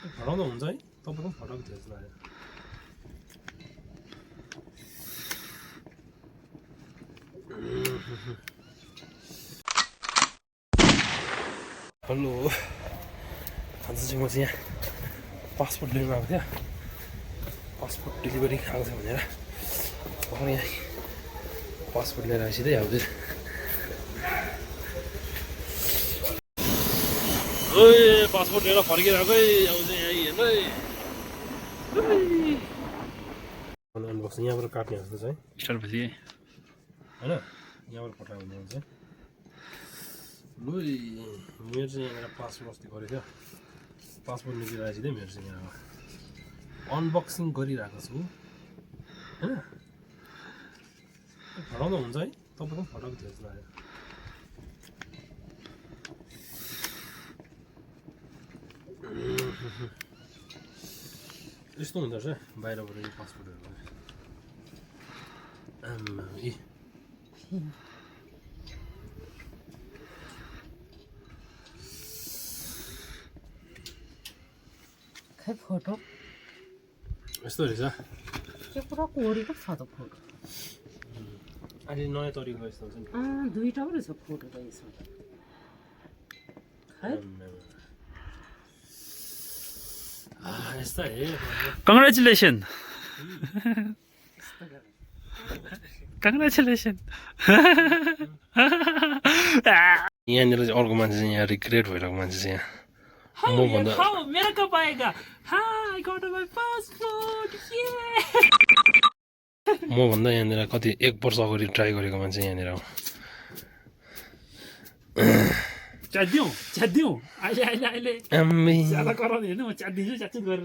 भाडाउँदा हुन्छ है तपाईँको पनि फटाएको थियो जस्तो लाग्यो हेलो आज चाहिँ म चाहिँ यहाँ पासपोर्ट लिनु आएको थियो पासपोर्ट डेलिभरी आएको छ भनेर भर्खर यहाँ पासपोर्ट लिएर आइसिधै हजुर ओए पासपोर्ट लिएर फर्किरहेकै आउँछ यहाँ हेर्नु है अनबक्सिङ यहाँबाट काट्ने जस्तो छ है स्टार्ट पछि होइन यहाँबाट पठायो भने हुन्छ लु मेरो चाहिँ यहाँनिर पासपोर्ट अस्ति गरेको थियो पासपोर्ट निस्केर आइसिधै मेरो चाहिँ यहाँ अनबक्सिङ गरिरहेको छु होइन फटाउँदा हुन्छ है तपाईँको पनि फटाएको थियो जस्तो लाग्यो यस्तो हुँदो रहेछ बाहिरबाट यो पासपोर्टहरू खै फोटो यस्तो रहेछ त्यो पुरा कोरेको छ त फोटो अहिले नयाँ तरिका यस्तो हुन्छ नि दुईटा पो रहेछ फोटो त यसमा खै यस्ता हे कङ्ग्रेचुलेसन कङ्ग्रेचुलेसन यहाँनिर चाहिँ अर्को मान्छे चाहिँ यहाँ रिग्रेट भइरहेको मान्छे चाहिँ यहाँ मेरा कब आएगा I got my passport मभन्दा यहाँनिर कति 1 वर्ष अगाडि ट्राई गरेको मान्छे यहाँनिर हो च्यादिउँ अहिले अहिले अहिले आम्मै ज्यादा कराउने होइन म च्यादिन्छु च्याचुत गरेर